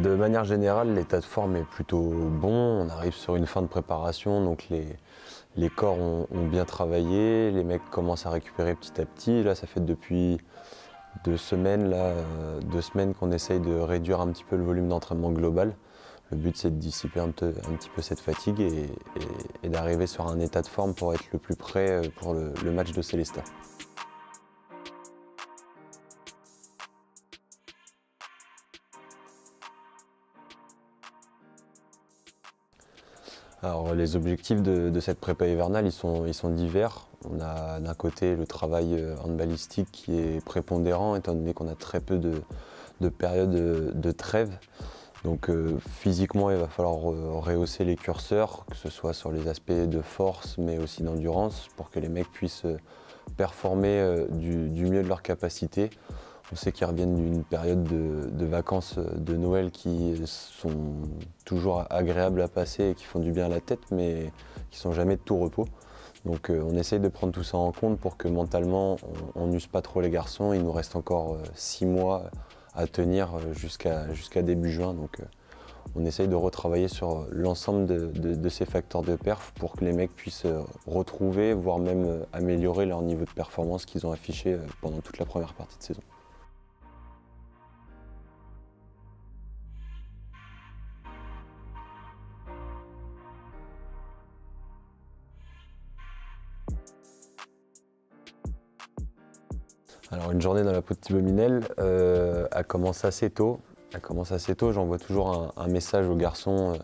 De manière générale, l'état de forme est plutôt bon. On arrive sur une fin de préparation, donc les corps ont bien travaillé, les mecs commencent à récupérer petit à petit. Là, ça fait depuis 2 semaines, 2 semaines qu'on essaye de réduire un petit peu le volume d'entraînement global. Le but, c'est de dissiper un petit peu cette fatigue et d'arriver sur un état de forme pour être le plus prêt pour le match de Sélestat. Alors, les objectifs de cette prépa hivernale, ils sont divers. On a d'un côté le travail handballistique qui est prépondérant étant donné qu'on a très peu de périodes de trêve. Donc physiquement, il va falloir rehausser les curseurs, que ce soit sur les aspects de force mais aussi d'endurance pour que les mecs puissent performer du mieux de leur capacité. On sait qu'ils reviennent d'une période de vacances de Noël qui sont toujours agréables à passer et qui font du bien à la tête, mais qui ne sont jamais de tout repos. Donc on essaye de prendre tout ça en compte pour que mentalement on n'use pas trop les garçons. Il nous reste encore 6 mois à tenir jusqu'à début juin. Donc on essaye de retravailler sur l'ensemble de ces facteurs de perf pour que les mecs puissent retrouver, voire même améliorer leur niveau de performance qu'ils ont affiché pendant toute la première partie de saison. Alors une journée dans la peau de Thibaut Minel, elle commence assez tôt. J'envoie toujours un message aux garçons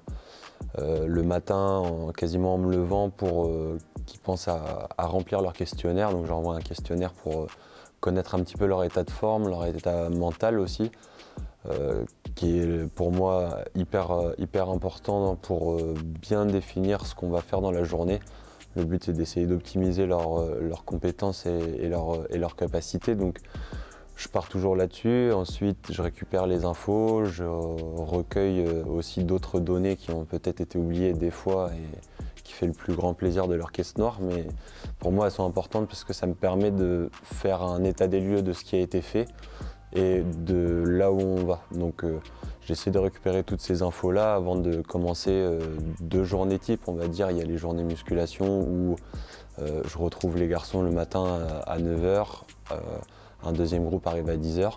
le matin, quasiment en me levant, pour qu'ils pensent à remplir leur questionnaire. Donc j'envoie un questionnaire pour connaître un petit peu leur état de forme, leur état mental aussi, qui est pour moi hyper important pour bien définir ce qu'on va faire dans la journée. Le but, c'est d'essayer d'optimiser leurs compétences et leurs capacités. Donc, je pars toujours là-dessus. Ensuite, je récupère les infos. Je recueille aussi d'autres données qui ont peut-être été oubliées des fois et qui fait le plus grand plaisir de leur caisse noire. Mais pour moi, elles sont importantes parce que ça me permet de faire un état des lieux de ce qui a été fait et de là où on va. Donc j'essaie de récupérer toutes ces infos-là avant de commencer 2 journées type, on va dire. Il y a les journées musculation où je retrouve les garçons le matin à 9 h, un deuxième groupe arrive à 10 h.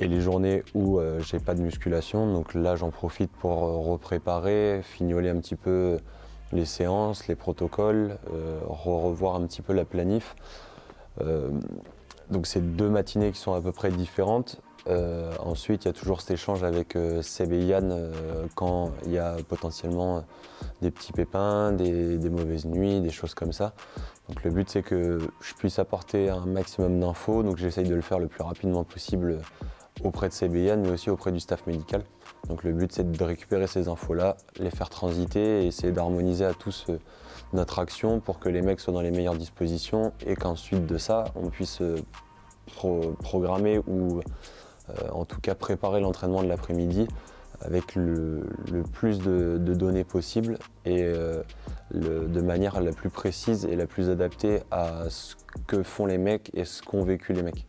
Et les journées où j'ai pas de musculation, donc là j'en profite pour repréparer, fignoler un petit peu les séances, les protocoles, revoir un petit peu la planif. Donc c'est 2 matinées qui sont à peu près différentes. Ensuite, il y a toujours cet échange avec Seb et Yann quand il y a potentiellement des petits pépins, des mauvaises nuits, des choses comme ça. Donc le but, c'est que je puisse apporter un maximum d'infos. Donc j'essaye de le faire le plus rapidement possible auprès de Seb et Yann, mais aussi auprès du staff médical. Donc le but, c'est de récupérer ces infos-là, les faire transiter et essayer d'harmoniser à tous notre action pour que les mecs soient dans les meilleures dispositions et qu'ensuite de ça, on puisse programmer ou en tout cas préparer l'entraînement de l'après-midi avec le plus de données possible et de manière la plus précise et la plus adaptée à ce que font les mecs et ce qu'ont vécu les mecs.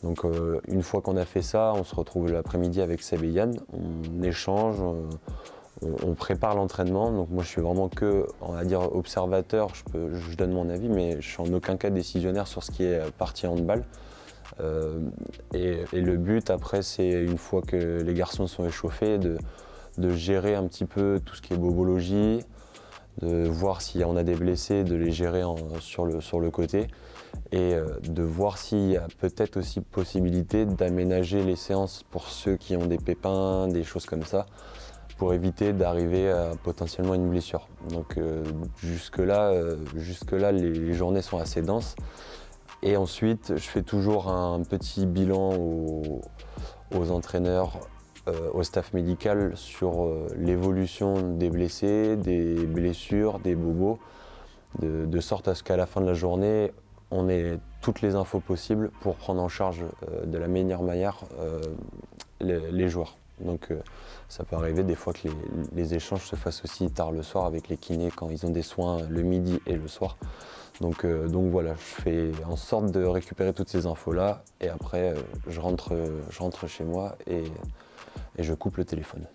Donc une fois qu'on a fait ça, on se retrouve l'après-midi avec Seb et Yann, on échange, on prépare l'entraînement. Donc moi je suis vraiment que, on va dire, observateur, je donne mon avis, mais je suis en aucun cas décisionnaire sur ce qui est partie handball. Et le but après, c'est une fois que les garçons sont échauffés, de gérer un petit peu tout ce qui est bobologie, de voir si on a des blessés, de les gérer sur le côté et de voir s'il y a peut-être aussi possibilité d'aménager les séances pour ceux qui ont des pépins, des choses comme ça, pour éviter d'arriver à potentiellement une blessure. Donc jusque-là, les journées sont assez denses. Et ensuite, je fais toujours un petit bilan aux entraîneurs, au staff médical sur l'évolution des blessés, des blessures, des bobos, de sorte à ce qu'à la fin de la journée, on ait toutes les infos possibles pour prendre en charge de la meilleure manière les joueurs. Donc ça peut arriver des fois que les échanges se fassent aussi tard le soir avec les kinés quand ils ont des soins le midi et le soir. Donc voilà, je fais en sorte de récupérer toutes ces infos là et après je rentre chez moi et et je coupe le téléphone.